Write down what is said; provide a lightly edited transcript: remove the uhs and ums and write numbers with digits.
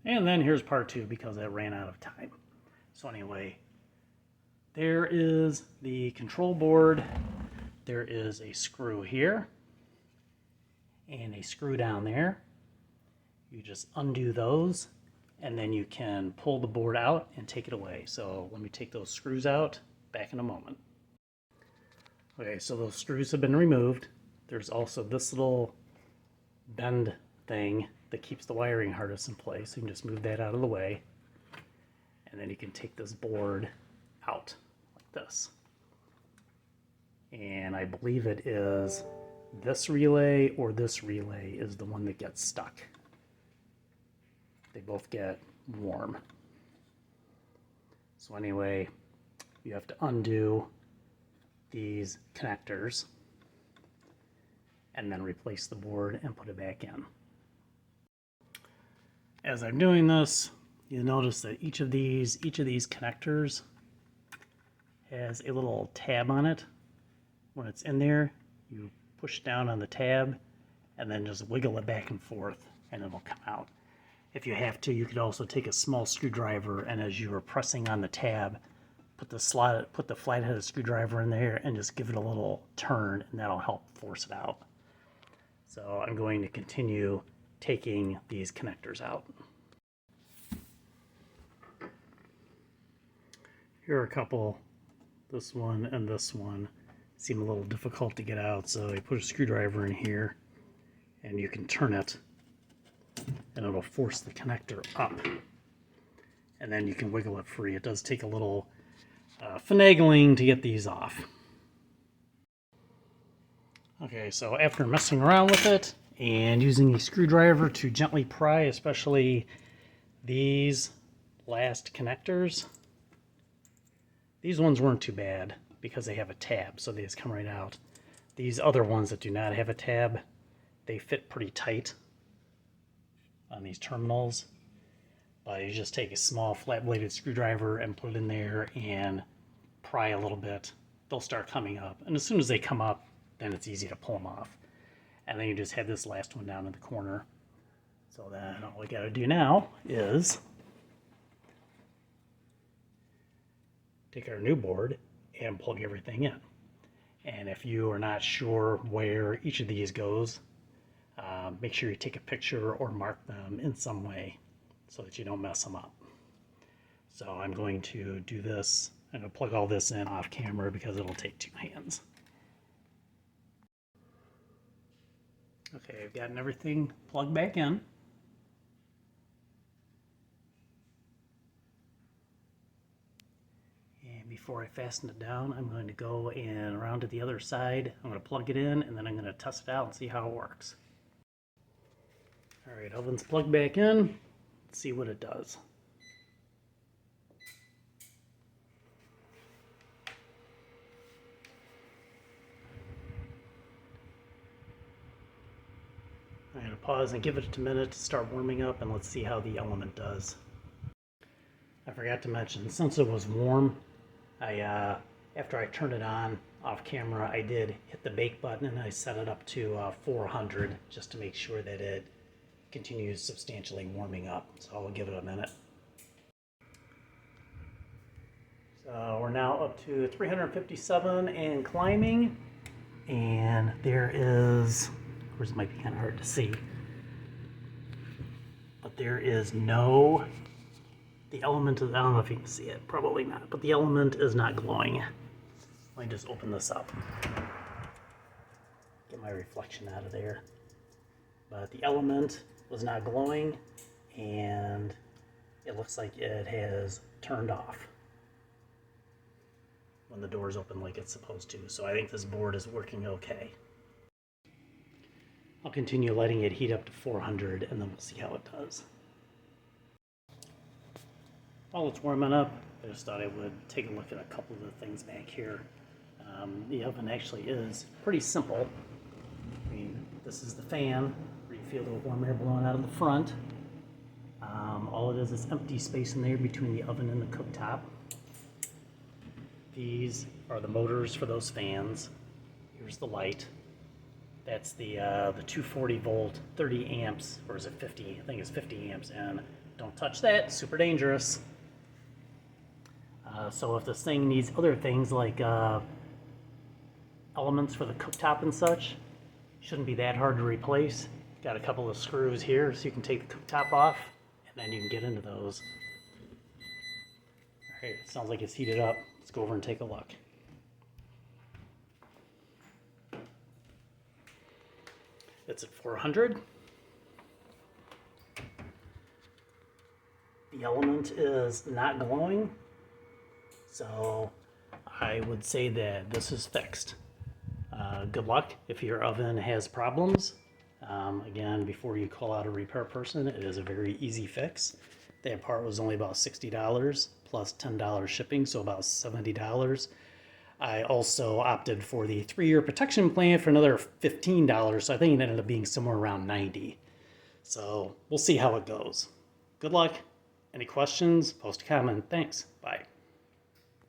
And then here's part 2 because I ran out of time. So anyway, there is the control board. There is a screw here and a screw down there. You just undo those and then you can pull the board out and take it away. So let me take those screws out, back in a moment. Okay, so those screws have been removed. There's also this little bend thing that keeps the wiring harness in place. You can just move that out of the way. And then you can take this board out like this. And I believe it is this relay or this relay is the one that gets stuck. They both get warm. So anyway, you have to undo these connectors and then replace the board and put it back in. As I'm doing this, you'll notice that each of these connectors has a little tab on it. When it's in there, you push down on the tab and then just wiggle it back and forth and it'll come out. If you have to, you could also take a small screwdriver and as you are pressing on the tab, put the flat-headed screwdriver in there and just give it a little turn and that'll help force it out. So I'm going to continue taking these connectors out. Here are a couple, this one and this one seem a little difficult to get out, so you put a screwdriver in here and you can turn it and it'll force the connector up and then you can wiggle it free. It does take a little finagling to get these off. Okay, so after messing around with it and using a screwdriver to gently pry, especially these last connectors, these ones weren't too bad because they have a tab, so they just come right out. These other ones that do not have a tab, they fit pretty tight on these terminals. But you just take a small flat-bladed screwdriver and put it in there and pry a little bit. They'll start coming up, and as soon as they come up, then it's easy to pull them off. And then you just have this last one down in the corner. So then all we got to do now is take our new board and plug everything in. And if you are not sure where each of these goes, make sure you take a picture or mark them in some way so that you don't mess them up. So I'm going to do this. I'm going to plug all this in off camera because it'll take 2 hands. Okay, I've gotten everything plugged back in. And before I fasten it down, I'm going to go and around to the other side. I'm going to plug it in and then I'm going to test it out and see how it works. Alright, oven's plugged back in. Let's see what it does. I'm going to pause and give it a minute to start warming up and let's see how the element does. I forgot to mention, since it was warm, after I turned it on off camera, I did hit the bake button and I set it up to 400 just to make sure that it continues substantially warming up. So I'll give it a minute. So we're now up to 357 and climbing, and there is, of course it might be kind of hard to see, but there is no, the element is, I don't know if you can see it, probably not, but the element is not glowing. Let me just open this up, get my reflection out of there. But the element was not glowing and it looks like it has turned off when the doors open like it's supposed to. So I think this board is working okay. I'll continue letting it heat up to 400 and then we'll see how it does. While it's warming up, I just thought I would take a look at a couple of the things back here. The oven actually is pretty simple. I mean, this is the fan where you feel the warm air blowing out of the front. All it is empty space in there between the oven and the cooktop. These are the motors for those fans. Here's the light. That's the 240 volt, 30 amps, or is it 50? I think it's 50 amps in don't touch that, super dangerous. So if this thing needs other things like elements for the cooktop and such, shouldn't be that hard to replace. Got a couple of screws here so you can take the cooktop off, and then you can get into those. Alright, it sounds like it's heated up. Let's go over and take a look. It's at 400. The element is not glowing, so I would say that this is fixed. Good luck if your oven has problems. Again, before you call out a repair person, it is a very easy fix. That part was only about $60 plus $10 shipping, so about $70. I also opted for the 3-year protection plan for another $15, so I think it ended up being somewhere around $90. So we'll see how it goes. Good luck. Any questions? Post a comment. Thanks.